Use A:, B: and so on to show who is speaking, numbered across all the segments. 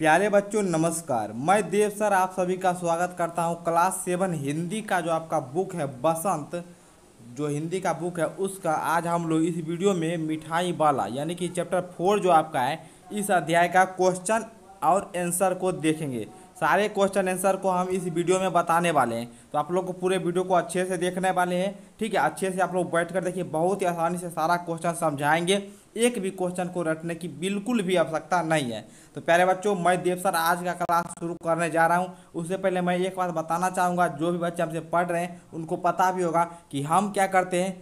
A: प्यारे बच्चों नमस्कार। मैं देव सर आप सभी का स्वागत करता हूं। क्लास 7 हिंदी का जो आपका बुक है बसंत, जो हिंदी का बुक है उसका आज हम लोग इस वीडियो में मिठाई वाला यानी कि चैप्टर 4 जो आपका है इस अध्याय का क्वेश्चन और आंसर को देखेंगे। सारे क्वेश्चन आंसर को हम इस वीडियो में बताने वाले हैं, तो आप लोग को पूरे वीडियो को अच्छे से देखने वाले हैं। ठीक है, अच्छे से आप लोग बैठ कर देखिए, बहुत ही आसानी से सारा क्वेश्चन समझाएंगे। एक भी क्वेश्चन को रटने की बिल्कुल भी आवश्यकता नहीं है। तो प्यारे बच्चों, मैं देव सर आज का क्लास शुरू करने जा रहा हूं। उससे पहले मैं एक बात बताना चाहूँगा, जो भी बच्चे हमसे पढ़ रहे हैं उनको पता भी होगा कि हम क्या करते हैं,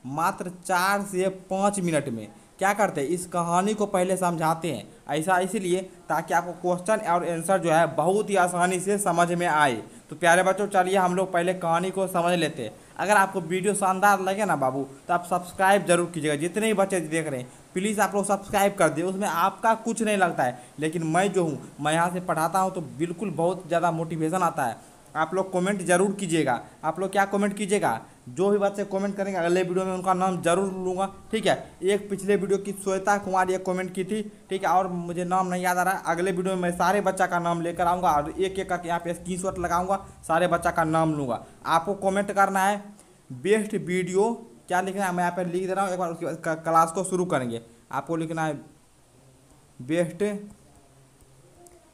A: मात्र 4 से 5 मिनट में क्या करते हैं, इस कहानी को पहले समझाते हैं। ऐसा इसीलिए ताकि आपको क्वेश्चन और आंसर जो है बहुत ही आसानी से समझ में आए। तो प्यारे बच्चों चलिए हम लोग पहले कहानी को समझ लेते हैं। अगर आपको वीडियो शानदार लगे ना बाबू, तो आप सब्सक्राइब जरूर कीजिएगा। जितने भी बच्चे देख रहे हैं प्लीज़ आप लोग सब्सक्राइब कर दिए। उसमें आपका कुछ नहीं लगता है, लेकिन मैं जो हूँ मैं यहाँ से पढ़ाता हूँ तो बिल्कुल बहुत ज़्यादा मोटिवेशन आता है। आप लोग कमेंट जरूर कीजिएगा। आप लोग क्या कमेंट कीजिएगा, जो भी बच्चे कमेंट करेंगे अगले वीडियो में उनका नाम जरूर लूँगा। ठीक है, एक पिछले वीडियो की श्वेता कुमार ये कमेंट की थी। ठीक है, और मुझे नाम नहीं याद आ रहा है। अगले वीडियो में मैं सारे बच्चा का नाम लेकर आऊँगा और एक एक करके यहाँ पे स्क्रीनशॉट लगाऊंगा, सारे बच्चा का नाम लूँगा। आपको कमेंट करना है बेस्ट वीडियो, क्या लिखना है मैं यहाँ पर लिख दे रहा हूँ। एक बार उसके बाद क्लास को शुरू करेंगे। आपको लिखना है best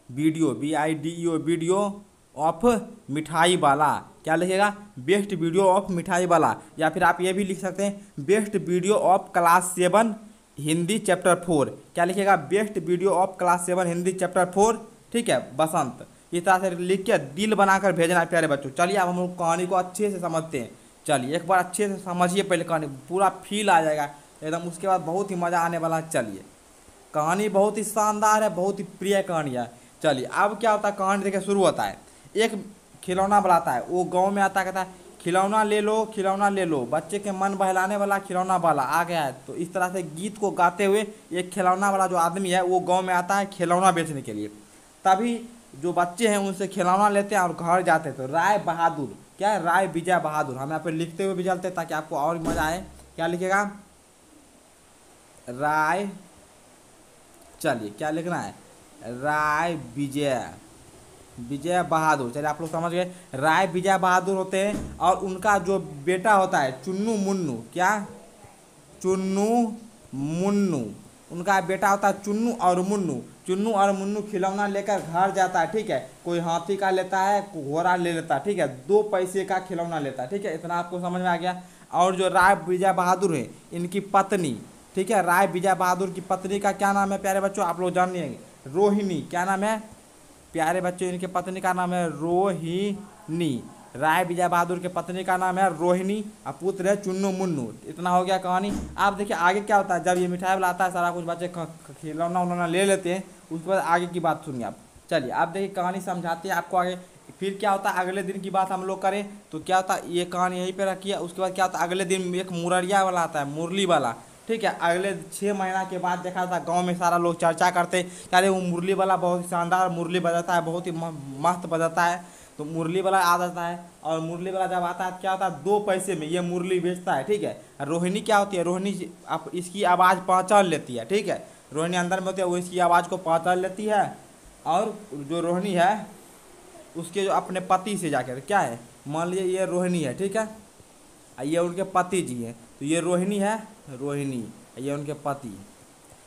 A: video, BIDEO video of मिठाई वाला। क्या लिखेगा, बेस्ट वीडियो ऑफ मिठाई वाला। या फिर आप ये भी लिख सकते हैं best video of class 7 Hindi chapter 4। क्या लिखेगा, best video of class 7 Hindi chapter 4। ठीक है, बसंत। इस तरह से लिख के दिल बनाकर भेजना है प्यारे बच्चों। चलिए अब हम लोग कहानी को अच्छे से समझते हैं। चलिए एक बार अच्छे से समझिए, पहले कहानी पूरा फील आ जाएगा एकदम, उसके बाद बहुत ही मज़ा आने वाला है। चलिए, कहानी बहुत ही शानदार है, बहुत ही प्रिय कहानी है। चलिए अब क्या होता है, कहानी देखिए शुरू होता है। एक खिलौना बनाता है, वो गांव में आता है, कहता है खिलौना ले लो, खिलौना ले लो, बच्चे के मन बहलाने वाला खिलौना वाला आ गया है। तो इस तरह से गीत को गाते हुए एक खिलौना वाला जो आदमी है वो गांव में आता है खिलौना बेचने के लिए। तभी जो बच्चे हैं उनसे खिलौना लेते हैं और घर जाते हैं। तो राय बहादुर, क्या है, राय विजय बहादुर, हम यहाँ पे लिखते हुए भी चलते हैं ताकि आपको और मजा आए। क्या लिखेगा, राय, चलिए क्या लिखना है, राय विजय बहादुर। चलिए आप लोग समझ गए, राय विजय बहादुर होते हैं और उनका जो बेटा होता है चुन्नू मुन्नू। क्या, चुन्नू मुन्नू, उनका बेटा होता है चुन्नू और मुन्नू। चुन्नू और मुन्नू खिलौना लेकर घर जाता है। ठीक है, कोई हाथी का लेता है, कोई घोड़ा ले लेता है। ठीक है, 2 पैसे का खिलौना लेता है। ठीक है, इतना आपको समझ में आ गया। और जो राय विजय बहादुर है इनकी पत्नी, ठीक है, राय विजय बहादुर की पत्नी का क्या नाम है प्यारे बच्चों, आप लोग जान लेंगे, रोहिणी। क्या नाम है प्यारे बच्चों, इनके पत्नी का नाम है रोहिणी। राय विजय बहादुर के पत्नी का नाम है रोहिणी और पुत्र है चुन्नू मुन्नू। इतना हो गया कहानी। आप देखिए आगे क्या होता है, जब ये मिठाई वाला आता है सारा कुछ बच्चे खिलौना उलौना ले लेते हैं, उसके बाद आगे की बात सुनिए आप। चलिए आप देखिए कहानी समझाते हैं आपको आगे। फिर क्या होता है, अगले दिन की बात हम लोग करें तो क्या होता है, ये कहानी यहीं पे रखी है। उसके बाद क्या होता है, अगले दिन एक मुररिया वाला आता है, मुरली वाला। ठीक है, अगले 6 महीना के बाद देखा था गांव में सारा लोग चर्चा करते हैं, अरे वो मुरली वाला बहुत ही शानदार मुरली बजाता है, बहुत ही मस्त बजाता है। तो मुरली वाला आ जाता है और मुरली वाला जब आता है क्या होता है, 2 पैसे में ये मुरली बेचता है। ठीक है, रोहिणी क्या होती है, रोहिणी आप इसकी आवाज़ पहचान लेती है। ठीक है, रोहिणी अंदर में होती है, वो इसकी आवाज़ को पहचान लेती है और जो रोहिणी है उसके जो अपने पति से जाकर, क्या है, मान लीजिए ये रोहिणी है, ठीक है, ये उनके पति जी हैं। तो ये रोहिणी है, रोहिणी, ये उनके पति।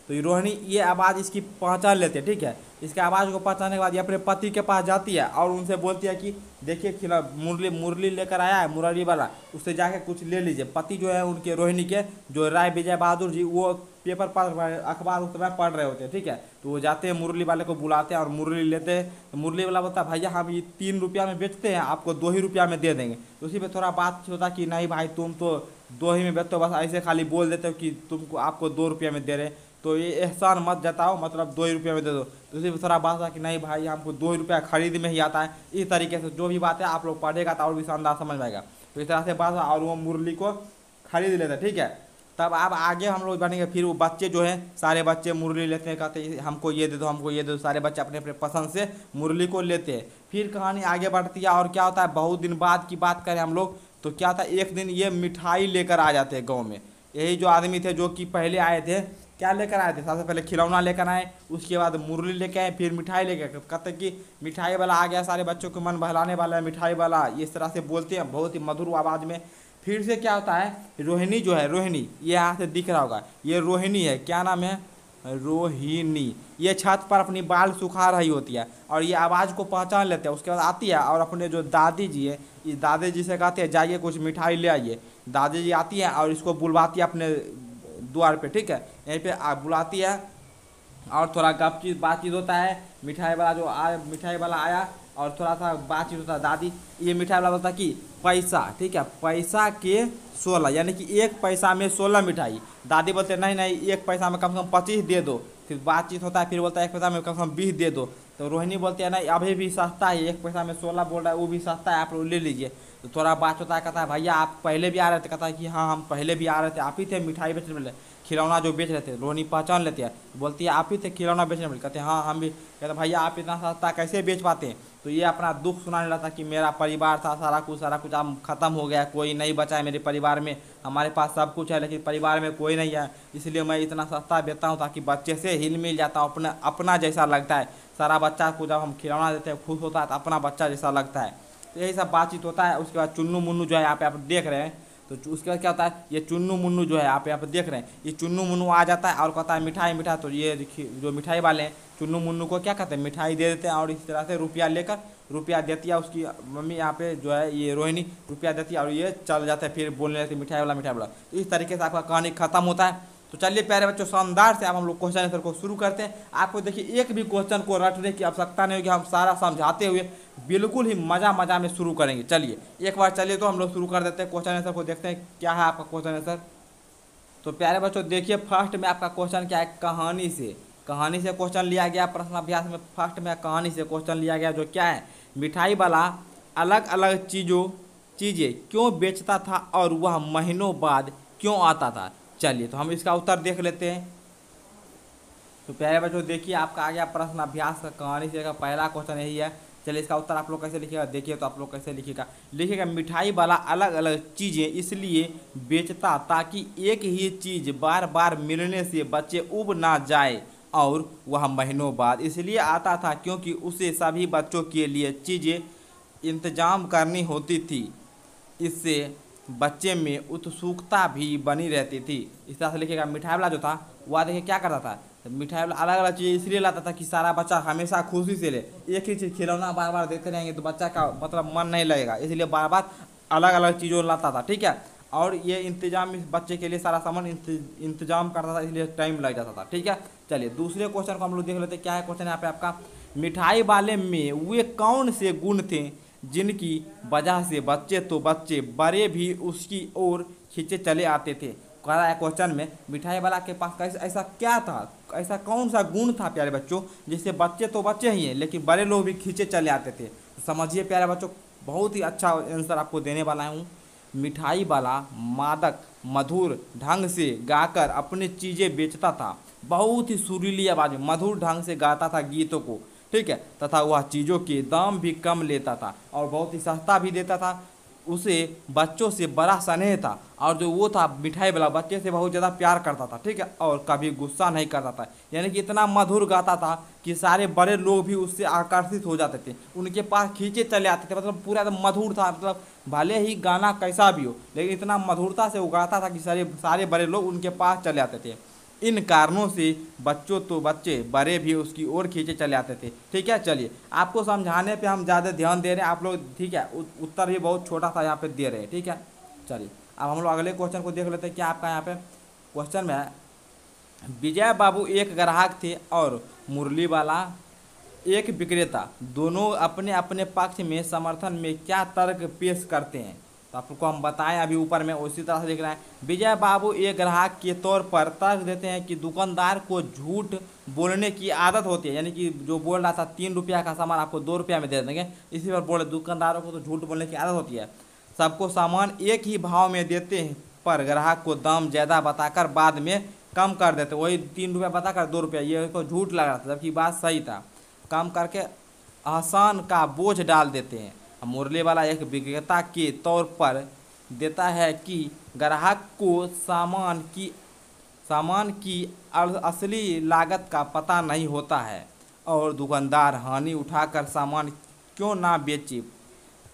A: तो ये रोहिणी ये आवाज़ इसकी पहचान लेते हैं। ठीक है, इसके आवाज़ को पहचानने के बाद ये अपने पति के पास जाती है और उनसे बोलती है कि देखिए खिला मुरली लेकर आया है मुरारी वाला, उससे जाके कुछ ले लीजिए। पति जो है उनके रोहिणी के, जो राय विजय बहादुर जी, वो पेपर पढ़, अखबार उस समय पढ़ रहे होते हैं। ठीक है, तो वो जाते हैं मुरली वाले को बुलाते हैं और मुरली लेते हैं। तो मुरली वाला बोलता है भैया हम ये 3 रुपया में बेचते हैं, आपको 2 ही रुपया में दे देंगे। तो उसी पर थोड़ा बात होता कि नहीं भाई तुम तो 2 ही में बेचते हो, बस ऐसे खाली बोल देते हो कि तुमको आपको 2 रुपये में दे रहे, तो ये एहसान मत जताओ, मतलब 2 ही रुपये में दे दो। तो उसी पर थोड़ा बात था कि नहीं भाई हमको 2 ही रुपया खरीद में ही आता है। इस तरीके से जो भी बात है आप लोग पढ़ेगा तो और भी शानदार समझ में आएगा। तो इस तरह से बात, और वो मुरली को खरीद लेते। ठीक है, तब अब आगे हम लोग बनेंगे। फिर वो बच्चे जो हैं सारे बच्चे मुरली लेते हैं, कहते हैं हमको ये दे दो, हमको ये दे दो। सारे बच्चे अपने अपने पसंद से मुरली को लेते हैं। फिर कहानी आगे बढ़ती है और क्या होता है, बहुत दिन बाद की बात करें हम लोग तो क्या होता है, एक दिन ये मिठाई लेकर आ जाते हैं गाँव में। यही जो आदमी थे जो कि पहले आए थे क्या लेकर आए थे? सबसे पहले खिलौना लेकर आए, उसके बाद मुरली लेके आए, फिर मिठाई लेके आए। कहते कि मिठाई वाला आ गया, सारे बच्चों को मन बहलाने वाला है मिठाई वाला, इस तरह से बोलते हैं बहुत ही मधुर आवाज़ में। फिर से क्या होता है, रोहिणी जो है, रोहिणी ये यहाँ से दिख रहा होगा, ये रोहिणी है, क्या नाम है, रोहिणी। ये छत पर अपनी बाल सुखा रही होती है और ये आवाज़ को पहचान लेते हैं। उसके बाद आती है और अपने जो दादी जी है, इस दादी जी से कहते हैं जाइए कुछ मिठाई ले आइए। दादी जी आती है और इसको बुलवाती है अपने द्वार पे, ठीक है, यहीं पे बुलाती है और थोड़ा गपचीत बातचीत होता है। मिठाई वाला जो आया, मिठाई वाला आया और थोड़ा सा बातचीत होता है। दादी, ये मिठाई वाला बोलता कि पैसा, ठीक है, पैसा के 16, यानी कि 1 पैसा में 16 मिठाई। दादी बोलते नहीं नहीं, 1 पैसा में कम से कम 25 दे दो। फिर बातचीत होता है, फिर बोलता है 1 पैसा में कम से कम 20 दे दो। तो रोहिणी बोलती है नहीं, अभी भी सस्ता है, 1 पैसा में 16 बोल रहा है, वो भी सस्ता है, आप लोग ले लीजिए। तो थोड़ा बात होता है, कहता है भैया आप पहले भी आ रहे थे? कहता है कि हाँ हम पहले भी आ रहे थे, आप ही थे मिठाई बेचने वाले, खिलौना जो बेच रहे थे। रोहिणी पहचान लेती है, बोलती है आप ही थे खिलौना बेचने वाले? कहते हैं हाँ हम भी। कहते भैया आप इतना सस्ता कैसे बेच पाते हैं? तो ये अपना दुख सुनाने लगा था कि मेरा परिवार था, सारा कुछ अब ख़त्म हो गया, कोई नहीं बचा है मेरे परिवार में। हमारे पास सब कुछ है लेकिन परिवार में कोई नहीं है, इसलिए मैं इतना सस्ता बेचता हूँ ताकि बच्चे से हिल मिल जाता हूँ, अपना जैसा लगता है। सारा बच्चा को जब हम खिलौना देते हैं खुश होता है तो अपना बच्चा जैसा लगता है। तो यही सब बातचीत होता है। उसके बाद चुन्नू मुन्नू जो है यहाँ पे आप देख रहे हैं, तो उसके बाद क्या होता है, ये चुन्नू मुन्नू जो है आप यहाँ पे देख रहे हैं, ये चुन्नू मुन्नू आ जाता है और कहता है मिठाई मिठाई। तो ये देखिए जो मिठाई वाले हैं चुन्नू मुन्नू को क्या कहते हैं, मिठाई दे देते हैं और इस तरह से रुपया देती है उसकी मम्मी, यहाँ पे जो है ये रोहिणी रुपया देती है और ये चल जाता है, फिर बोलने लगती है मिठाई वाला मिठाई वाला। तो इस तरीके से आपका कहानी खत्म होता है। तो चलिए प्यारे बच्चों, शानदार से अब हम लोग क्वेश्चन आंसर को शुरू करते हैं। आपको देखिए एक भी क्वेश्चन को रटने की आवश्यकता नहीं होगी, हम सारा समझाते हुए बिल्कुल ही मज़ा में शुरू करेंगे। चलिए एक बार चलिए तो हम लोग शुरू कर देते हैं, क्वेश्चन आंसर को देखते हैं क्या है आपका क्वेश्चन आंसर। तो प्यारे बच्चों देखिए फर्स्ट में आपका क्वेश्चन क्या है, कहानी से क्वेश्चन लिया गया। प्रश्न अभ्यास में फर्स्ट में कहानी से क्वेश्चन लिया गया, जो क्या है, मिठाई वाला अलग अलग चीज़ें क्यों बेचता था और वह महीनों बाद क्यों आता था। चलिए तो हम इसका उत्तर देख लेते हैं। तो प्यारे बच्चों देखिए आपका आ गया प्रश्न अभ्यास का कहानी से का पहला क्वेश्चन यही है। चलिए इसका उत्तर आप लोग कैसे लिखिएगा, देखिए तो आप लोग कैसे लिखिएगा मिठाई वाला अलग अलग चीज़ें इसलिए बेचता ताकि एक ही चीज़ बार बार मिलने से बच्चे उब ना जाए और वह महीनों बाद इसलिए आता था क्योंकि उसे सभी बच्चों के लिए चीज़ें इंतजाम करनी होती थी। इससे बच्चे में उत्सुकता भी बनी रहती थी। इस तरह से लिखिएगा मिठाई वाला जो था वह देखिए क्या करता था, तो मिठाई वाला अलग अलग चीज़ इसलिए लाता था कि सारा बच्चा हमेशा खुशी से ले। एक ही चीज़ खिलौना बार बार देते रहेंगे तो बच्चा का मतलब मन नहीं लगेगा, इसलिए बार बार अलग अलग चीज़ों लाता था, ठीक है। और ये इंतजाम इस बच्चे के लिए सारा सामान इंतजाम करता था, इसलिए टाइम लग जाता था, ठीक है। चलिए दूसरे क्वेश्चन को हम लोग देख लेते हैं। क्या है क्वेश्चन यहाँ पे आपका, मिठाई वाले में वे कौन से गुण थे जिनकी वजह से बच्चे बड़े भी उसकी ओर खींचे चले आते थे। कह रहा है क्वेश्चन में मिठाई वाला के पास ऐसा क्या था, ऐसा कौन सा गुण था प्यारे बच्चों जिससे बच्चे ही हैं लेकिन बड़े लोग भी खींचे चले आते थे। तो समझिए प्यारे बच्चों, बहुत ही अच्छा आंसर आपको देने वाला हूँ। मिठाई वाला मादक मधुर ढंग से गाकर अपनी चीज़ें बेचता था, बहुत ही सुरीली आवाज़ में मधुर ढंग से गाता था गीतों को, ठीक है, तथा वह चीज़ों के दाम भी कम लेता था और बहुत ही सस्ता भी देता था। उसे बच्चों से बड़ा स्नेह था और जो वो था मिठाई वाला बच्चे से बहुत ज़्यादा प्यार करता था, ठीक है, और कभी गुस्सा नहीं करता था। यानी कि इतना मधुर गाता था कि सारे बड़े लोग भी उससे आकर्षित हो जाते थे, उनके पास खींचे चले आते थे। मतलब पूरा एकदम मधुर था, मतलब भले ही गाना कैसा भी हो लेकिन इतना मधुरता से वो गाता था कि सारे बड़े लोग उनके पास चले आते थे। इन कारणों से बच्चे बड़े भी उसकी ओर खींचे चले आते थे, ठीक है। चलिए आपको समझाने पे हम ज़्यादा ध्यान दे रहे हैं, आप लोग ठीक है, उत्तर भी बहुत छोटा सा यहाँ पे दे रहे हैं, ठीक है। चलिए अब हम लोग अगले क्वेश्चन को देख लेते हैं। क्या आपका यहाँ पे क्वेश्चन में है, विजय बाबू एक ग्राहक थे और मुरली वाला एक विक्रेता, दोनों अपने अपने पक्ष में समर्थन में क्या तर्क पेश करते हैं। तो आपको हम बताएं अभी ऊपर में उसी तरह से लिख रहे हैं। विजय बाबू एक ग्राहक के तौर पर तर्क देते हैं कि दुकानदार को झूठ बोलने की आदत होती है, यानी कि जो बोल रहा था 3 रुपया का सामान आपको 2 रुपया में दे देंगे, इसी पर बोले दुकानदारों को तो झूठ बोलने की आदत होती है। सबको सामान एक ही भाव में देते हैं पर ग्राहक को दाम ज़्यादा बताकर बाद में कम कर देते, वही 3 रुपया बताकर 2 रुपया, ये तो झूठ लग रहा था जबकि बात सही था, कम करके आसान का बोझ डाल देते हैं। मुरली वाला एक विक्रेता के तौर पर देता है कि ग्राहक को सामान की असली लागत का पता नहीं होता है और दुकानदार हानि उठाकर सामान क्यों ना बेचे,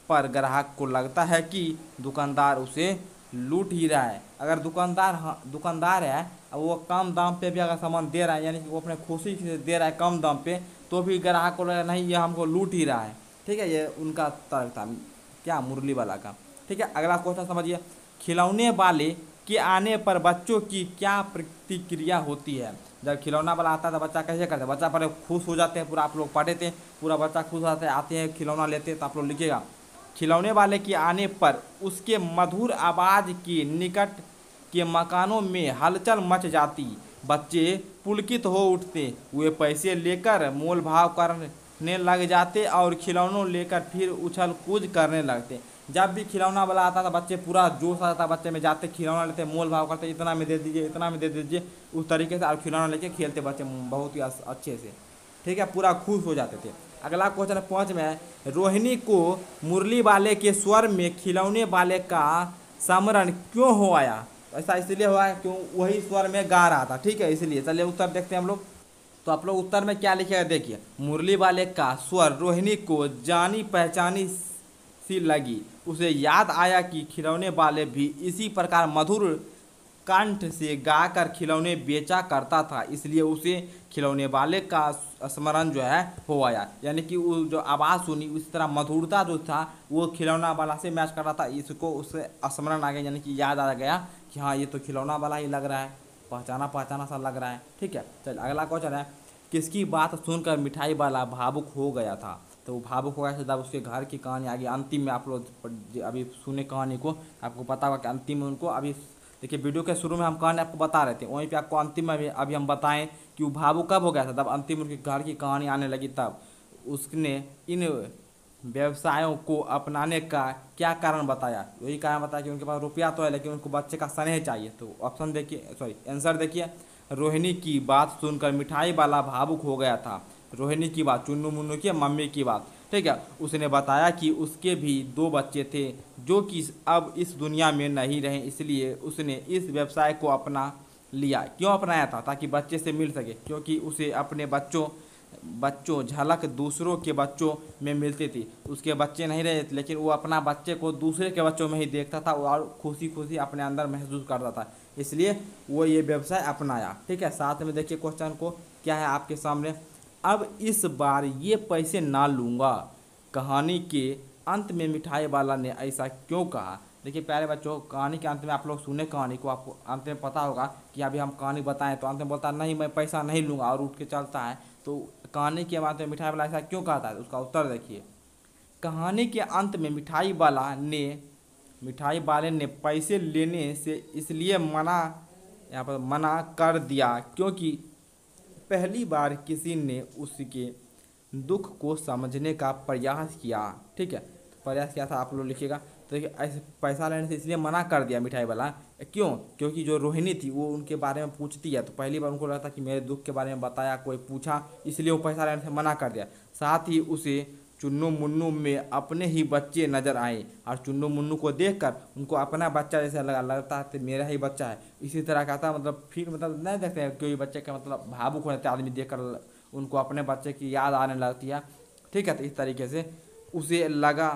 A: पर ग्राहक को लगता है कि दुकानदार उसे लूट ही रहा है। अगर दुकानदार है और वो कम दाम पे भी अगर सामान दे रहा है, यानी कि वो अपने खुशी से दे रहा है कम दाम पे, तो भी ग्राहक को लगा नहीं ये हमको लूट ही रहा है। ठीक है, ये उनका तर्क था क्या, मुरली वाला का। ठीक है, अगला क्वेश्चन समझिए, खिलौने वाले के आने पर बच्चों की क्या प्रतिक्रिया होती है। जब खिलौना वाला आता है तो बच्चा कैसे करता है, बच्चा पहले खुश हो जाते हैं, पूरा आप लोग पढ़े थे, पूरा बच्चा खुश हो जाते हैं, आते हैं खिलौना लेते हैं, तो आप लोग लिखिएगा खिलौने वाले के आने पर उसके मधुर आवाज़ के निकट के मकानों में हलचल मच जाती, बच्चे पुलकित हो उठते, वे पैसे लेकर मोल भाव करने लग जाते और खिलौनों लेकर फिर उछल कूद करने लगते। जब भी खिलौना वाला आता था बच्चे पूरा जोश आ जाता, बच्चे में जाते खिलौना लेते, मोल भाव करते, इतना में दे दीजिए, इतना में दे दीजिए, उस तरीके से और खिलौना लेके खेलते बच्चे बहुत ही अच्छे से। ठीक है, पूरा खुश हो जाते थे। अगला क्वेश्चन 5 में है, रोहिणी को मुरली वाले के स्वर में खिलौने वाले का स्मरण क्यों हो आया। ऐसा इसलिए हुआ है क्यों वही स्वर में गा रहा था। ठीक है, इसलिए चलिए उत्तर देखते हैं हम लोग। तो आप लोग उत्तर में क्या लिखेगा देखिए, मुरली वाले का स्वर रोहिणी को जानी पहचानी सी लगी, उसे याद आया कि खिलौने वाले भी इसी प्रकार मधुर कंठ से गाकर खिलौने बेचा करता था, इसलिए उसे खिलौने वाले का स्मरण जो है हो आया। यानी कि वो जो आवाज़ सुनी उस तरह मधुरता जो था वो खिलौना वाला से मैच कर रहा था, इसको उससे स्मरण आ गया, यानी कि याद आ गया कि हाँ ये तो खिलौना वाला ही लग रहा है, पहचाना पहचाना सा लग रहा है। ठीक है, चल अगला क्वेश्चन है, किसकी बात सुनकर मिठाई वाला भावुक हो गया था। तो वो भावुक हो गया था जब उसके घर की कहानी आ गई। अंतिम में आप लोग अभी सुने कहानी को, आपको पता होगा कि अंतिम में उनको अभी देखिए वीडियो के शुरू में हम कहानी आपको बता रहे थे, वहीं पे आपको अंतिम में अभी हम बताएं कि वो भावुक कब हो गया था, तब अंतिम उनके घर की कहानी आने लगी, तब उसने इन व्यवसायों को अपनाने का क्या कारण बताया। वही कारण बताया कि उनके पास रुपया तो है लेकिन उनको बच्चे का स्नेह चाहिए। तो ऑप्शन देखिए, सॉरी आंसर देखिए, रोहिणी की बात सुनकर मिठाई वाला भावुक हो गया था। रोहिणी की बात, चुन्नू मुन्नू की मम्मी की बात। ठीक है, उसने बताया कि उसके भी 2 बच्चे थे जो कि अब इस दुनिया में नहीं रहे, इसलिए उसने इस व्यवसाय को अपना लिया। क्यों अपनाया था, ताकि बच्चे से मिल सके, क्योंकि उसे अपने बच्चों झलक दूसरों के बच्चों में मिलती थी। उसके बच्चे नहीं रहे थे लेकिन वो अपना बच्चे को दूसरे के बच्चों में ही देखता था और खुशी खुशी अपने अंदर महसूस करता था, इसलिए वो ये व्यवसाय अपनाया। ठीक है, साथ में देखिए क्वेश्चन को क्या है आपके सामने, अब इस बार ये पैसे ना लूँगा, कहानी के अंत में मिठाई वाला ने ऐसा क्यों कहा। देखिए प्यारे बच्चों, कहानी के अंत में आप लोग सुने कहानी को, आपको अंत में पता होगा कि अभी हम कहानी बताएं, तो अंत में बोलता नहीं मैं पैसा नहीं लूँगा और उठ के चलता है। तो कहानी के अंत में मिठाई वाला ऐसा क्यों कहता है, उसका उत्तर देखिए, कहानी के अंत में मिठाई वाले ने पैसे लेने से इसलिए यहाँ पर मना कर दिया क्योंकि पहली बार किसी ने उसके दुख को समझने का प्रयास किया। ठीक है, प्रयास किया था, आप लोग लिखिएगा। तो देखिए ऐसे पैसा लेने से इसलिए मना कर दिया मिठाई वाला, क्यों, क्योंकि जो रोहिणी थी वो उनके बारे में पूछती है, तो पहली बार उनको लगता कि मेरे दुख के बारे में बताया, कोई पूछा, इसलिए वो पैसा लेने से मना कर दिया। साथ ही उसे चुन्नू मुन्नू में अपने ही बच्चे नजर आए और चुन्नू मुन्नू को देखकर उनको अपना बच्चा जैसा लगता है, मेरा ही बच्चा है। इसी तरह कहता मतलब फिर मतलब नहीं देखते हैं कोई बच्चे का मतलब भावुक हो जाते आदमी देखकर, उनको अपने बच्चे की याद आने लगती है। ठीक है, तो इस तरीके से उसे लगा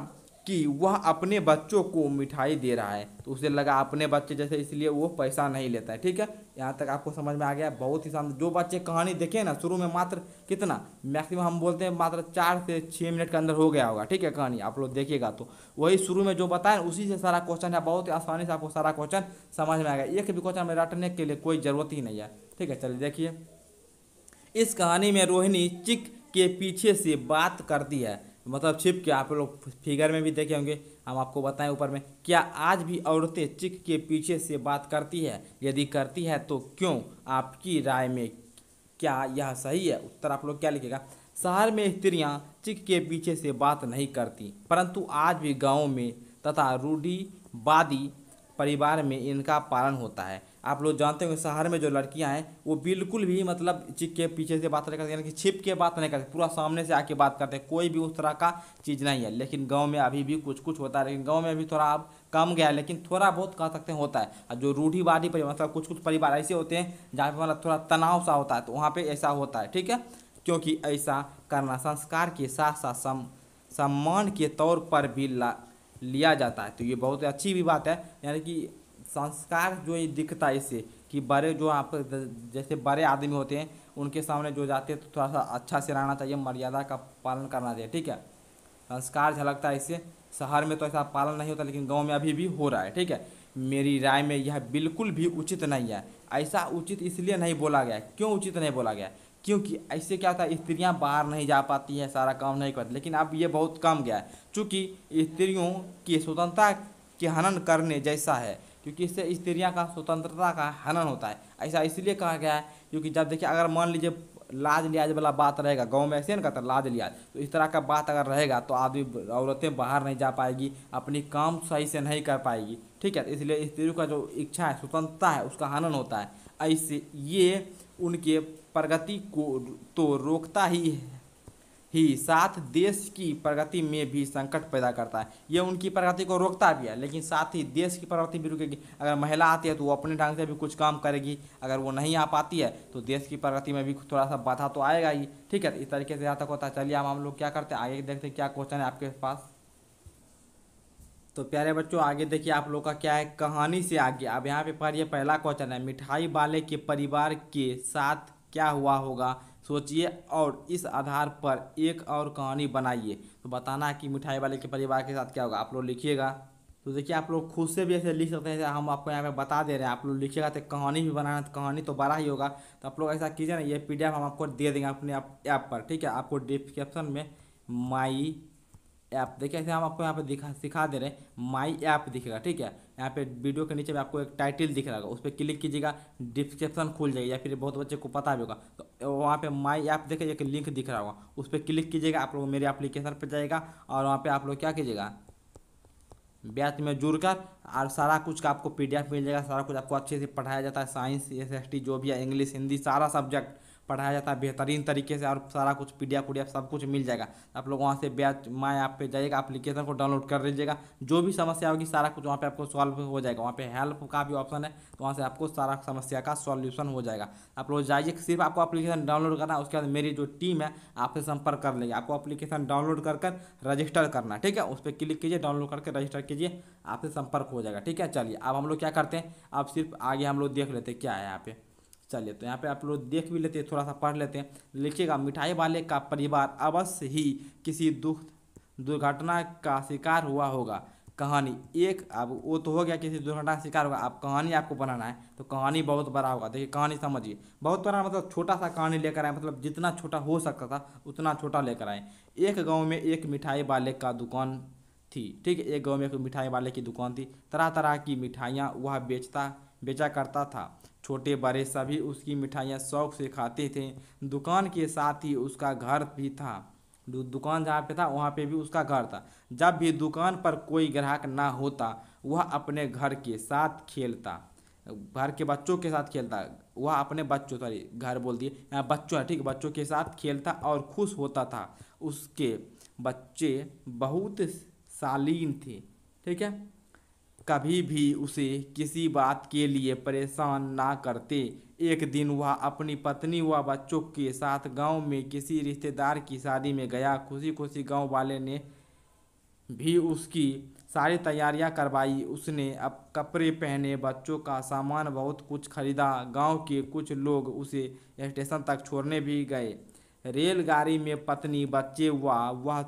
A: कि वह अपने बच्चों को मिठाई दे रहा है, तो उसे लगा अपने बच्चे जैसे, इसलिए वो पैसा नहीं लेता है। ठीक है, यहाँ तक आपको समझ में आ गया। बहुत ही शानदार, जो बच्चे कहानी देखे ना शुरू में, मात्र कितना मैक्सिमम हम बोलते हैं मात्र 4 से 6 मिनट के अंदर हो गया होगा। ठीक है, कहानी आप लोग देखिएगा तो वही शुरू में जो बताएं उसी से सारा क्वेश्चन है, बहुत ही आसानी से आपको सारा क्वेश्चन समझ में आएगा, एक भी क्वेश्चन में रटने के लिए कोई ज़रूरत ही नहीं है। ठीक है, चलिए देखिए, इस कहानी में रोहिणी चिक के पीछे से बात करती है, मतलब छिप के, आप लोग फिगर में भी देखे होंगे, हम आपको बताएं ऊपर में, क्या आज भी औरतें चिक के पीछे से बात करती है, यदि करती है तो क्यों, आपकी राय में क्या यह सही है। उत्तर आप लोग क्या लिखेगा, शहर में स्त्रियां चिक के पीछे से बात नहीं करती, परंतु आज भी गाँव में तथा रूढ़िवादी परिवार में इनका पालन होता है। आप लोग जानते होंगे शहर में जो लड़कियां हैं वो बिल्कुल भी मतलब चिक के पीछे से बात नहीं करती, यानी कि छिप के बात नहीं करती, पूरा सामने से आके बात करते हैं, कोई भी उस तरह का चीज़ नहीं है। लेकिन गांव में अभी भी कुछ कुछ होता है, लेकिन गांव में अभी थोड़ा अब कम गया है, लेकिन थोड़ा बहुत कह सकते हैं होता है। और जो रूढ़िवादी परिवार मतलब कुछ कुछ परिवार ऐसे होते हैं जहाँ पे मतलब थोड़ा तनाव सा होता है, तो वहाँ पे ऐसा होता है, ठीक है। क्योंकि ऐसा करना संस्कार के साथ साथ सम्मान के तौर पर भी लिया जाता है, तो ये बहुत अच्छी भी बात है। यानी कि संस्कार जो ये दिखता है इससे कि बड़े जो आप जैसे बड़े आदमी होते हैं उनके सामने जो जाते हैं तो थोड़ा सा अच्छा से रहना चाहिए, मर्यादा का पालन करना चाहिए, ठीक है। संस्कार झलकता है इससे। शहर में तो ऐसा पालन नहीं होता, लेकिन गांव में अभी भी हो रहा है, ठीक है। मेरी राय में यह बिल्कुल भी उचित नहीं है। ऐसा उचित इसलिए नहीं बोला गया, क्यों उचित नहीं बोला गया, क्योंकि ऐसे क्या होता है स्त्रियां बाहर नहीं जा पाती हैं, सारा काम नहीं करती, लेकिन अब ये बहुत कम गया है चूँकि स्त्रियों की स्वतंत्रता के हनन करने जैसा है, क्योंकि इससे स्त्रियां का स्वतंत्रता का हनन होता है। ऐसा इसलिए कहा गया है क्योंकि जब देखिए अगर मान लीजिए लाज लिहाज वाला बात रहेगा, गांव में ऐसे ना कहता लाज लिहाज, तो इस तरह का बात अगर रहेगा तो आदमी औरतें बाहर नहीं जा पाएगी, अपनी काम सही से नहीं कर पाएगी, ठीक है। इसलिए स्त्रियों का जो इच्छा है स्वतंत्रता है उसका हनन होता है। ऐसे ये उनके प्रगति को तो रोकता ही साथ देश की प्रगति में भी संकट पैदा करता है। ये उनकी प्रगति को रोकता भी है, लेकिन साथ ही देश की प्रगति भी रुकेगी। अगर महिला आती है तो वो अपने ढंग से भी कुछ काम करेगी, अगर वो नहीं आ पाती है तो देश की प्रगति में भी थोड़ा सा बाधा तो आएगा ही, ठीक है। इस तरीके से यहाँ तक होता है। चलिए अब हम लोग क्या करते हैं, आगे देखते हैं क्या क्वेश्चन है आपके पास। तो प्यारे बच्चों आगे देखिए आप लोग का क्या है, कहानी से आगे। अब यहाँ पे पढ़िए, पहला क्वेश्चन है, मिठाई वाले के परिवार के साथ क्या हुआ होगा, सोचिए और इस आधार पर एक और कहानी बनाइए। तो बताना है कि मिठाई वाले के परिवार के साथ क्या होगा, आप लोग लिखिएगा। तो देखिए आप लोग खुद से भी ऐसे लिख सकते हैं, जैसे हम आपको यहाँ पे बता दे रहे हैं, आप लोग लिखिएगा। तो कहानी भी बनाना, तो कहानी तो बड़ा ही होगा। तो आप लोग ऐसा कीजिए ना, ये PDF हम आपको दे देंगे अपने ऐप पर, ठीक है। आपको डिस्क्रिप्शन में माई ऐप देखिए, ऐसे हम आपको यहाँ पे सिखा दे रहे हैं, माई ऐप दिखेगा, ठीक है। यहाँ पे वीडियो के नीचे में आपको एक टाइटल दिख रहा होगा, उस पर क्लिक कीजिएगा, डिस्क्रिप्शन खुल जाएगा, या फिर बहुत बच्चे को पता भी होगा तो वहाँ पे माई ऐप देखिए एक लिंक दिख रहा होगा, उस पर क्लिक कीजिएगा, आप लोग मेरे एप्लीकेशन पर जाएगा और वहाँ पर आप लोग क्या कीजिएगा, बैच में जुड़कर और सारा कुछ का आपको PDF मिल जाएगा। सारा कुछ आपको अच्छे से पढ़ाया जाता है, साइंस SST जो भी है, इंग्लिश हिंदी सारा सब्जेक्ट पढ़ाया जाता है बेहतरीन तरीके से, और सारा कुछ PDF सब कुछ मिल जाएगा। आप लोग वहाँ से बैच माय ऐप पे जाइएगा, एप्लीकेशन को डाउनलोड कर लीजिएगा, जो भी समस्या होगी सारा कुछ वहाँ पे आपको सॉल्व हो जाएगा। वहाँ पे हेल्प का भी ऑप्शन है, तो वहाँ से आपको सारा समस्या का सॉल्यूशन हो जाएगा। आप लोग जाइए, सिर्फ आपको एप्लीकेशन डाउनलोड करना है, उसके बाद मेरी जो टीम है आपसे संपर्क कर लेगी। आपको एप्लीकेशन डाउनलोड कर रजिस्टर करना, ठीक है। उस पर क्लिक कीजिए, डाउनलोड करके रजिस्टर कीजिए, आपसे संपर्क हो जाएगा, ठीक है। चलिए अब हम लोग क्या करते हैं, अब सिर्फ आगे हम लोग देख लेते हैं क्या है यहाँ पे। चलिए तो यहाँ पे आप लोग देख भी लेते हैं, थोड़ा सा पढ़ लेते हैं। लिखिएगा, मिठाई वाले का परिवार अवश्य ही किसी दुर्घटना का शिकार हुआ होगा। कहानी एक, अब वो तो हो गया किसी दुर्घटना का शिकार होगा, अब कहानी आपको बनाना है, तो कहानी बहुत बड़ा होगा। देखिए कहानी समझिए, बहुत बड़ा मतलब छोटा सा कहानी लेकर आए, मतलब जितना छोटा हो सकता था उतना छोटा लेकर आए। एक गाँव में एक मिठाई वाले का दुकान थी, ठीक है। एक गाँव में एक मिठाई वाले की दुकान थी, तरह तरह की मिठाइयाँ वह बेचा करता था। छोटे बड़े सभी उसकी मिठाइयाँ शौक से खाते थे। दुकान के साथ ही उसका घर भी था, दुकान जहाँ पे था वहाँ पे भी उसका घर था। जब भी दुकान पर कोई ग्राहक ना होता वह अपने घर के साथ खेलता, घर के बच्चों के साथ खेलता, वह अपने बच्चों सॉरी घर बोल दिए, यहाँ बच्चों है, ठीक, बच्चों के साथ खेलता और खुश होता था। उसके बच्चे बहुत शालीन थे, ठीक है, कभी भी उसे किसी बात के लिए परेशान ना करते। एक दिन वह अपनी पत्नी व बच्चों के साथ गांव में किसी रिश्तेदार की शादी में गया। खुशी खुशी गांव वाले ने भी उसकी सारी तैयारियां करवाई। उसने अब कपड़े पहने, बच्चों का सामान बहुत कुछ खरीदा। गांव के कुछ लोग उसे स्टेशन तक छोड़ने भी गए। रेलगाड़ी में पत्नी, बच्चे व वह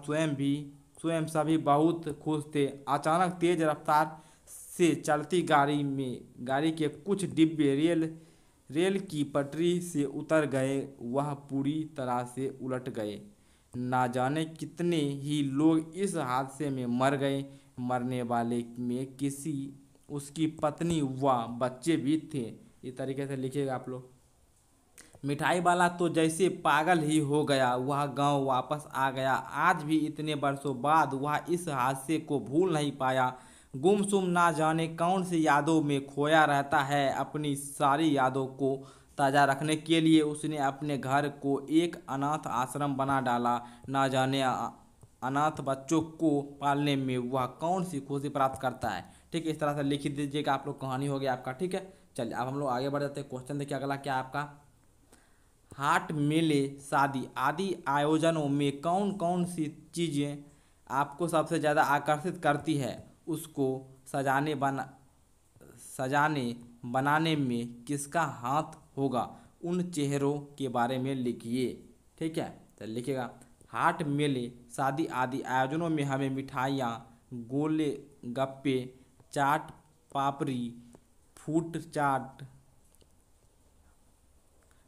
A: स्वयं सभी बहुत खुश थे। अचानक तेज रफ्तार से चलती गाड़ी के कुछ डिब्बे रेल की पटरी से उतर गए, वह पूरी तरह से उलट गए। ना जाने कितने ही लोग इस हादसे में मर गए। मरने वाले में किसी उसकी पत्नी व बच्चे भी थे। इस तरीके से लिखिएगा आप लोग। मिठाई वाला तो जैसे पागल ही हो गया, वह गांव वापस आ गया। आज भी इतने वर्षों बाद वह इस हादसे को भूल नहीं पाया। गुमसुम ना जाने कौन सी यादों में खोया रहता है। अपनी सारी यादों को ताज़ा रखने के लिए उसने अपने घर को एक अनाथ आश्रम बना डाला। ना जाने अनाथ बच्चों को पालने में वह कौन सी खुशी प्राप्त करता है। ठीक है, इस तरह से लिख दीजिएगा आप लोग, कहानी हो गया आपका। ठीक है, चलिए अब हम लोग आगे बढ़ जाते हैं। क्वेश्चन देखिए अगला क्या है आपका। हाट, मेले, शादी आदि आयोजनों में कौन कौन सी चीज़ें आपको सबसे ज़्यादा आकर्षित करती है। उसको सजाने बना सजाने बनाने में किसका हाथ होगा। उन चेहरों के बारे में लिखिए। ठीक है, तो लिखिएगा। हाट, मेले, शादी आदि आयोजनों में हमें मिठाइयाँ, गोले गप्पे, चाट पापड़ी, फूट चाट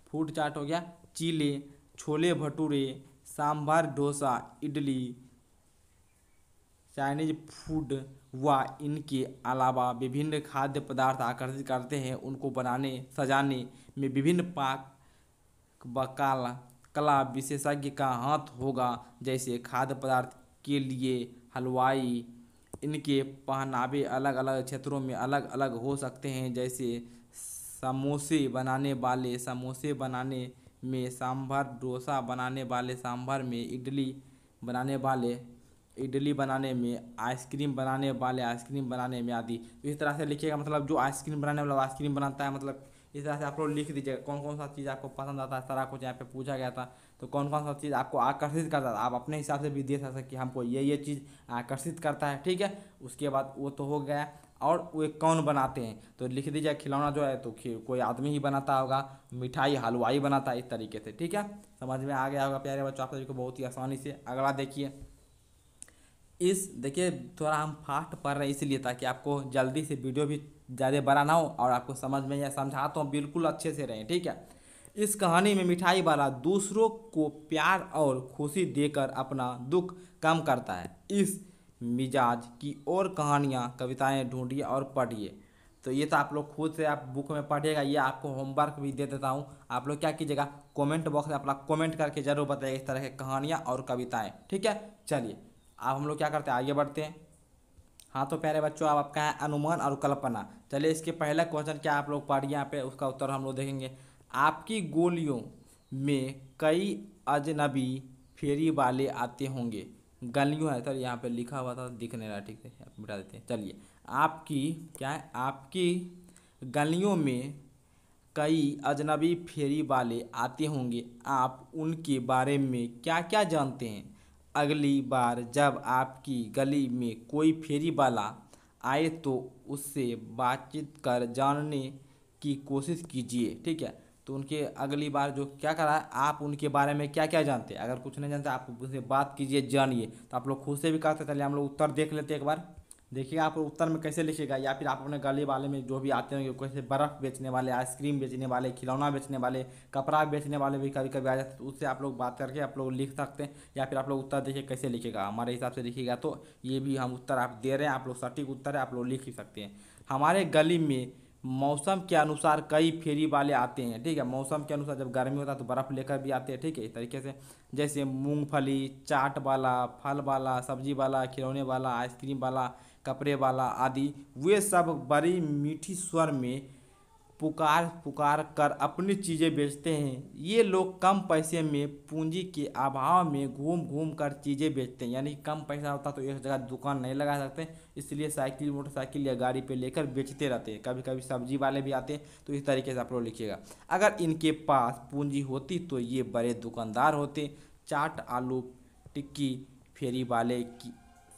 A: फूड चाट हो गया, चीले, छोले भटूरे, सांभर डोसा, इडली, चाइनीज फूड व इनके अलावा विभिन्न खाद्य पदार्थ आकर्षित करते हैं। उनको बनाने सजाने में विभिन्न पाक बकाला कला विशेषज्ञ का हाथ होगा। जैसे खाद्य पदार्थ के लिए हलवाई। इनके पहनावे अलग अलग क्षेत्रों में अलग अलग हो सकते हैं। जैसे समोसे बनाने में सांभर, डोसा बनाने वाले सांभर में, इडली बनाने में, आइसक्रीम बनाने वाले आइसक्रीम बनाने में आदि। तो इस तरह से लिखिएगा, मतलब जो आइसक्रीम बनाने वाला आइसक्रीम बनाता है, मतलब इस तरह से आप लोग लिख दीजिएगा कौन कौन सा चीज़ आपको पसंद आता है। सारा कुछ यहाँ पे पूछा गया था, तो कौन कौन सा चीज़ आपको आकर्षित करता था आप अपने हिसाब से भी दे सकते कि हमको ये चीज़ आकर्षित करता है। ठीक है, उसके बाद वो तो हो गया। और वे कौन बनाते हैं, तो लिख दीजिए खिलौना जो है तो कोई आदमी ही बनाता होगा, मिठाई हलवाई बनाता है, इस तरीके से। ठीक है, समझ में आ गया होगा प्यारे बच्चों आप सभी को बहुत ही आसानी से। अगला देखिए, देखिए थोड़ा हम फास्ट पढ़ रहे हैं इसलिए, ताकि आपको जल्दी से वीडियो भी ज़्यादा बड़ा ना हो और आपको समझ में या समझाता हूँ बिल्कुल अच्छे से रहें। ठीक है, इस कहानी में मिठाई वाला दूसरों को प्यार और खुशी देकर अपना दुख कम करता है। इस मिजाज की और कहानियाँ कविताएं ढूंढिए और पढ़िए। तो ये तो आप लोग खुद से आप बुक में पढ़िएगा, ये आपको होमवर्क भी दे देता हूँ। आप लोग क्या कीजिएगा, कमेंट बॉक्स में अपना कमेंट करके जरूर बताइएगा इस तरह की कहानियाँ और कविताएं। ठीक है, चलिए अब हम लोग क्या करते हैं, आगे बढ़ते हैं। हाँ तो प्यारे बच्चों, अब आपका है अनुमान और कल्पना। चलिए इसके पहला क्वेश्चन क्या आप लोग पढ़िए यहाँ पे, उसका उत्तर हम लोग देखेंगे। आपकी गोलियों में कई अजनबी फेरी वाले आते होंगे। गलियों है सर, यहाँ पे लिखा हुआ था दिख नहीं रहा ठीक से, आप मिटा देते हैं। चलिए, आपकी क्या है, आपकी गलियों में कई अजनबी फेरी वाले आते होंगे। आप उनके बारे में क्या क्या जानते हैं। अगली बार जब आपकी गली में कोई फेरी वाला आए तो उससे बातचीत कर जानने की कोशिश कीजिए। ठीक है, तो उनके अगली बार जो क्या करा है, आप उनके बारे में क्या क्या जानते हैं। अगर कुछ नहीं जानते आप उनसे बात कीजिए, जानिए। तो आप लोग खुद से भी करते। चलिए हम लोग उत्तर देख लेते हैं एक बार। देखिए आप उत्तर में कैसे लिखिएगा, या फिर आप अपने गली वाले में जो भी आते होंगे, कैसे बर्फ़ बेचने वाले, आइसक्रीम बेचने वाले, खिलौना बेचने वाले, कपड़ा बेचने वाले भी कभी कभी आ जाते हैं, तो उससे आप लोग बात करके आप लोग लिख सकते हैं। या फिर आप लोग उत्तर देखिए कैसे लिखिएगा, हमारे हिसाब से लिखिएगा तो ये भी हम उत्तर आप दे रहे हैं, आप लोग सटीक उत्तर है, आप लोग लिख ही सकते हैं। हमारे गली में मौसम के अनुसार कई फेरी वाले आते हैं। ठीक है, मौसम के अनुसार जब गर्मी होता है तो बर्फ़ लेकर भी आते हैं। ठीक है, इस तरीके से जैसे मूंगफली, चाट वाला, फल वाला, सब्जी वाला, खिलौने वाला, आइसक्रीम वाला, कपड़े वाला आदि, वे सब बड़ी मीठी स्वर में पुकार पुकार कर अपनी चीज़ें बेचते हैं। ये लोग कम पैसे में पूंजी के अभाव में घूम घूम कर चीज़ें बेचते हैं। यानी कम पैसा होता तो एक जगह दुकान नहीं लगा सकते, इसलिए साइकिल, मोटरसाइकिल या गाड़ी पे लेकर बेचते रहते हैं। कभी कभी सब्जी वाले भी आते हैं। तो इस तरीके से आप लोग लिखिएगा। अगर इनके पास पूंजी होती तो ये बड़े दुकानदार होते। चाट, आलू टिक्की, फेरी वाले की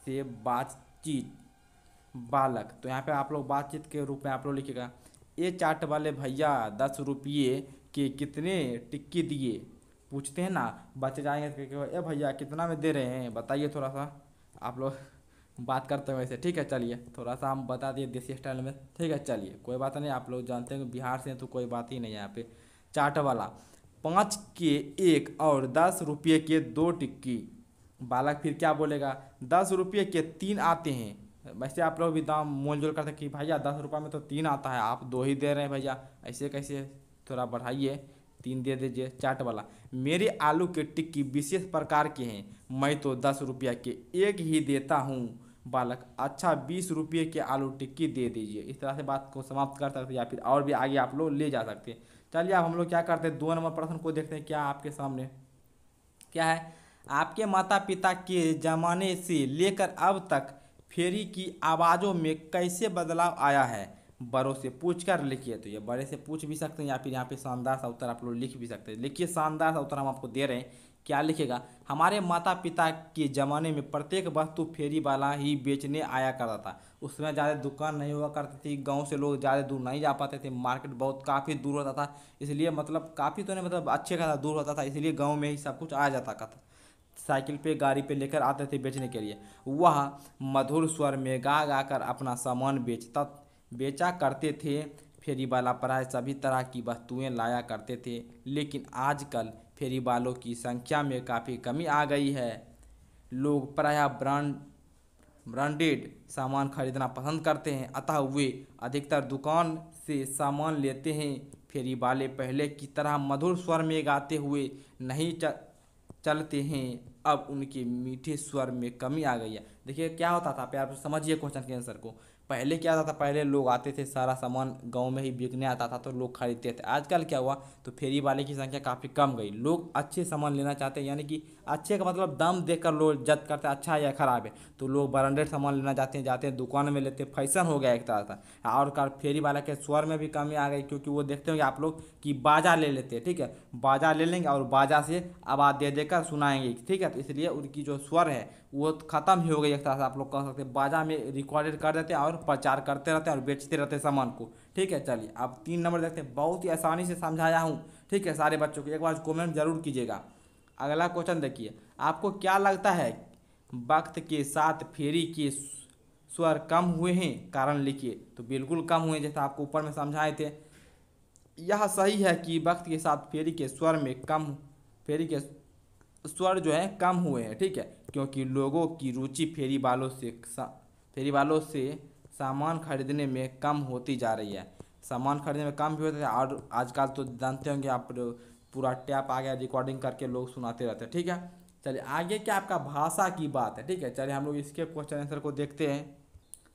A: से बातचीत, बालक। तो यहाँ पे आप लोग बातचीत के रूप में आप लोग लिखिएगा। ये चाट वाले भैया 10 रुपये के कितने टिक्की दिए। पूछते हैं ना, बच्चे जाएंगे तो ए भैया कितना में दे रहे हैं बताइए, थोड़ा सा आप लोग बात करते हैं वैसे। ठीक है, चलिए थोड़ा सा हम बता दिए देसी स्टाइल में। ठीक है, चलिए कोई बात नहीं, आप लोग जानते हैं बिहार से हैं तो कोई बात ही नहीं है यहाँ पे। चाट वाला 5 के 1 और 10 रुपये के 2 टिक्की। बालक फिर क्या बोलेगा, 10 रुपये के 3 आते हैं। वैसे आप लोग भी दाम मोल जोल करते कि भैया 10 रुपये में तो 3 आता है, आप 2 ही दे रहे हैं भैया, ऐसे कैसे, थोड़ा बढ़ाइए, 3 दे दीजिए। चाट वाला, मेरे आलू के टिक्की विशेष प्रकार के हैं, मैं तो 10 रुपया के 1 ही देता हूँ। बालक, अच्छा 20 रुपये के आलू टिक्की दे दीजिए। इस तरह से बात को समाप्त कर सकते हैं, या फिर और भी आगे आप लोग ले जा सकते हैं। चलिए अब हम लोग क्या करते हैं, 2 नंबर प्रश्न को देखते हैं। क्या आपके सामने क्या है, आपके माता पिता के ज़माने से लेकर अब तक फेरी की आवाज़ों में कैसे बदलाव आया है, बड़ों से पूछ कर लिखिए। तो ये बड़े से पूछ भी सकते हैं, या फिर यहाँ पे शानदार सा उत्तर आप लोग लिख भी सकते हैं। लिखिए, शानदार सा उत्तर हम आपको दे रहे हैं। क्या लिखेगा, हमारे माता पिता के ज़माने में प्रत्येक वस्तु फेरी वाला ही बेचने आया करता था। उसमें ज़्यादा दुकान नहीं हुआ करती थी, गांव से लोग ज़्यादा दूर नहीं जा पाते थे, मार्केट बहुत काफ़ी दूर होता था, इसलिए मतलब काफ़ी तो नहीं मतलब अच्छे खासा दूर होता था, इसलिए गांव में ही सब कुछ आ जाता था। साइकिल पे गाड़ी पे लेकर आते थे बेचने के लिए। वह मधुर स्वर में गा गा कर अपना सामान बेचा करते थे। फेरी वाला प्राय सभी तरह की वस्तुएं लाया करते थे, लेकिन आजकल फेरी वालों की संख्या में काफ़ी कमी आ गई है। लोग प्रायः ब्रांडेड सामान खरीदना पसंद करते हैं, अतः वे अधिकतर दुकान से सामान लेते हैं। फेरी वाले पहले की तरह मधुर स्वर में गाते हुए नहीं चलते हैं, अब उनके मीठे स्वर में कमी आ गई है। देखिए क्या होता था, प्यार समझिए क्वेश्चन के आंसर को। पहले क्या होता था, पहले लोग आते थे, सारा सामान गांव में ही बिकने आता था तो लोग खरीदते थे। आजकल क्या हुआ, तो फेरी वाले की संख्या काफ़ी कम गई, लोग अच्छे सामान लेना चाहते हैं, यानी कि अच्छे का मतलब दाम देखकर लोग जज करते हैं अच्छा है या ख़राब है, तो लोग ब्रांडेड सामान लेना चाहते हैं, जाते हैं दुकान में लेते हैं, फैशन हो गया एक तरह का। और फेरी वाला के स्वर में भी कमी आ गई, क्योंकि वो देखते होंगे आप लोग कि बाजा ले लेते हैं, ठीक है, बाजा ले लेंगे और बाजा से आवाज़ दे देकर सुनाएंगे, ठीक है, तो इसलिए उनकी जो स्वर है वो ख़त्म ही हो गई एक तरह से, आप लोग कह सकते हैं। बाजा में रिकॉर्डेड कर देते हैं और प्रचार करते रहते हैं और बेचते रहते हैं सामान को, ठीक है। चलिए अब 3 नंबर देखते हैं, बहुत ही आसानी से समझाया हूँ, ठीक है, सारे बच्चों को। एक बार कमेंट जरूर कीजिएगा। अगला क्वेश्चन देखिए, आपको क्या लगता है वक्त के साथ फेरी के स्वर कम हुए हैं, कारण लिखिए। तो बिल्कुल कम हुए, जैसा आपको ऊपर में समझाए थे। यह सही है कि वक्त के साथ फेरी के स्वर जो है कम हुए हैं, ठीक है, क्योंकि लोगों की रुचि फेरी वालों से सामान खरीदने में कम होती जा रही है। सामान खरीदने में कम भी होता है, और आजकल तो जानते होंगे आप, पूरा टैप आ गया, रिकॉर्डिंग करके लोग सुनाते रहते हैं, ठीक है। चलिए आगे क्या आपका भाषा की बात है, ठीक है। चलिए हम लोग इसके क्वेश्चन आंसर को देखते हैं।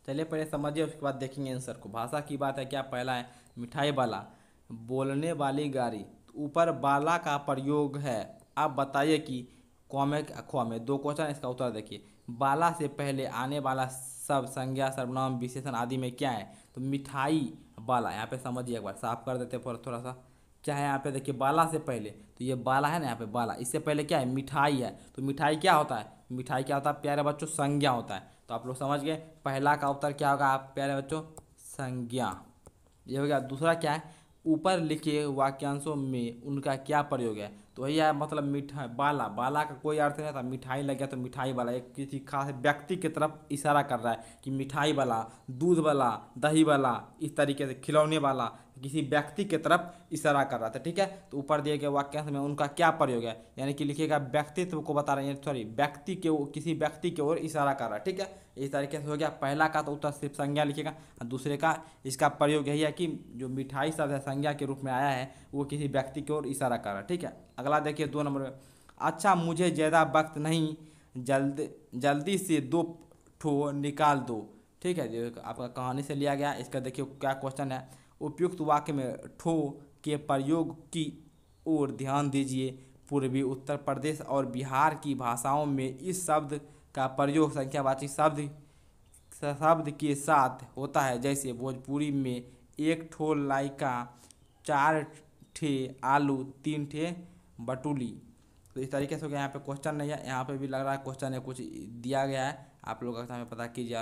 A: चलिए पहले समझिए, उसके बाद देखेंगे आंसर को। भाषा की बात है क्या, पहला है मिठाई वाला, बोलने वाली गाड़ी, ऊपर बाला का प्रयोग है। आप बताइए कि कौमे अखवा में 2 क्वेश्चन, इसका उत्तर देखिए। बाला से पहले आने वाला सब संज्ञा सर्वनाम विशेषण आदि में क्या है, तो मिठाई बाला। यहाँ पे समझिए, एक बार साफ कर देते पर थोड़ा सा। क्या है यहाँ पे देखिए, बाला से पहले, तो ये बाला है ना, यहाँ पे बाला, इससे पहले क्या है, मिठाई है। तो मिठाई क्या होता है, मिठाई क्या होता है प्यारे बच्चों, संज्ञा होता है। तो आप लोग समझ गए, पहला का उत्तर क्या होगा आप प्यारे बच्चों, संज्ञा। ये हो गया। दूसरा क्या है, ऊपर लिखे वाक्यांशों में उनका क्या प्रयोग है, तो वही है मतलब मिठाई बाला। बाला का कोई अर्थ नहीं था, मिठाई लग गया तो मिठाई वाला, एक किसी खास व्यक्ति की तरफ इशारा कर रहा है कि मिठाई वाला, दूध वाला, दही वाला, इस तरीके से खिलौने वाला, किसी व्यक्ति की तरफ इशारा कर रहा था, ठीक है। तो ऊपर दिए गए वाक्यांश में उनका क्या प्रयोग है, यानी कि लिखिएगा व्यक्तित्व को बता रहे हैं, सॉरी व्यक्ति के, किसी व्यक्ति की ओर इशारा कर रहा है, ठीक है। इस तरीके से हो गया। पहला का तो उत्तर सिर्फ संज्ञा लिखेगा, और दूसरे का इसका प्रयोग यही है कि जो मिठाई शब्द है संज्ञा के रूप में आया है, वो किसी व्यक्ति की ओर इशारा कर रहा है, ठीक है। अगला देखिए 2 नंबर में, अच्छा मुझे ज़्यादा वक्त नहीं, जल्दी से 2 ठो निकाल दो, ठीक है। जो आपका कहानी से लिया गया, इसका देखिए क्या क्वेश्चन है, उपयुक्त वाक्य में ठो के प्रयोग की ओर ध्यान दीजिए। पूर्वी उत्तर प्रदेश और बिहार की भाषाओं में इस शब्द का प्रयोग संख्यावाचक शब्द के साथ होता है, जैसे भोजपुरी में 1 ठो लाइका, 4 ठे आलू, 3 ठे बटुली। तो इस तरीके से हो गया। यहाँ पे क्वेश्चन नहीं है, यहाँ पे भी लग रहा है क्वेश्चन है, कुछ दिया गया है, आप लोग अगर हमें पता कीजिए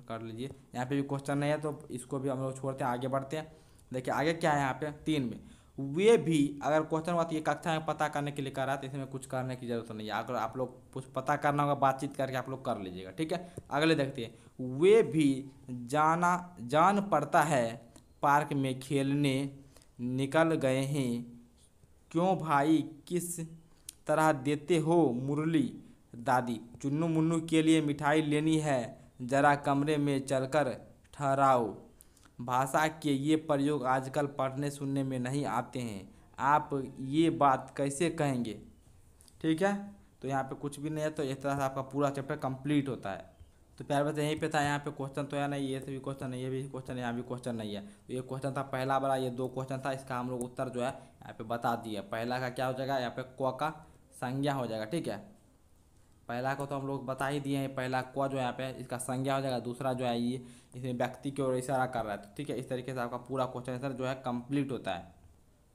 A: कर लीजिए। यहाँ पे भी क्वेश्चन नहीं है, तो इसको भी हम लोग छोड़ते हैं, आगे बढ़ते हैं। देखिए आगे क्या है यहाँ पे 3 में, वे भी, अगर क्वेश्चन हुआ तो ये कक्षा में पता करने के लिए कर रहा है, तो इसमें कुछ करने की जरूरत नहीं है। अगर आप लोग कुछ पता करना होगा, बातचीत करके आप लोग कर लीजिएगा, ठीक है। अगले देखते हैं, वे भी जान पड़ता है पार्क में खेलने निकल गए हैं। क्यों भाई, किस तरह देते हो मुरली दादी, चुन्नू मुन्नू के लिए मिठाई लेनी है, जरा कमरे में चलकर ठहराओ। भाषा के ये प्रयोग आजकल पढ़ने सुनने में नहीं आते हैं, आप ये बात कैसे कहेंगे, ठीक है। तो यहाँ पे कुछ भी नहीं है, तो इस तरह से आपका पूरा चैप्टर कंप्लीट होता है। तो प्यारे बच्चे यहीं पे था, यहाँ पे क्वेश्चन तो है नहीं, ये भी क्वेश्चन नहीं, ये भी क्वेश्चन है, यहाँ भी क्वेश्चन नहीं है। तो ये क्वेश्चन था पहला वाला, ये 2 क्वेश्चन था, इसका हम लोग उत्तर जो है यहाँ पे बता दिए। पहला का क्या हो जाएगा, यहाँ पे क का संज्ञा हो जाएगा, ठीक है। पहला को तो हम लोग बता ही दिए हैं, पहला क जो है यहाँ पे इसका संज्ञा हो जाएगा। दूसरा जो है ये इसमें व्यक्ति की ओर इशारा कर रहा है, तो ठीक है। इस तरीके से आपका पूरा क्वेश्चन आंसर जो है कंप्लीट होता है।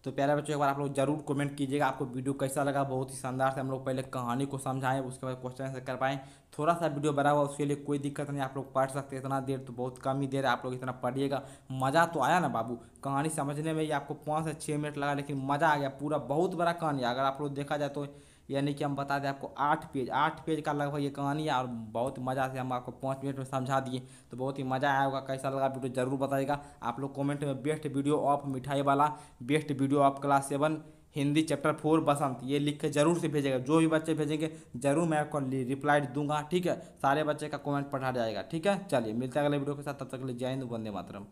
A: तो प्यारे बच्चों एक बार आप लोग जरूर कमेंट कीजिएगा आपको वीडियो कैसा लगा। बहुत ही शानदार से हम लोग पहले कहानी को समझाएं, उसके बाद क्वेश्चन आंसर कर पाएँ। थोड़ा सा वीडियो बना हुआ, उसके लिए कोई दिक्कत नहीं, आप लोग पढ़ सकते हैं। इतना देर तो बहुत कम ही देर है, आप लोग इतना पढ़िएगा। मज़ा तो आया ना बाबू, कहानी समझने में ही आपको 5 से 6 मिनट लगा, लेकिन मज़ा आ गया। पूरा बहुत बड़ा कहानी है, अगर आप लोग देखा जाए तो, यानी कि हम बता दें आपको 8 पेज का लगभग ये कहानी है, और बहुत मज़ा से हम आपको 5 मिनट में समझा दिए। तो बहुत ही मज़ा आया होगा। कैसा लगा वीडियो ज़रूर बताइएगा आप लोग कमेंट में। बेस्ट वीडियो ऑफ मिठाई वाला, best video of class 7 Hindi chapter 4 बसंत, ये लिख के जरूर से भेजेगा। जो भी बच्चे भेजेंगे जरूर मैं आपको रिप्लाई दूंगा, ठीक है। सारे बच्चे का कमेंट पढ़ा जाएगा, ठीक है। चलिए मिलते हैं अगले वीडियो के साथ, तब तक के लिए जय हिंद, वंदे मातरम।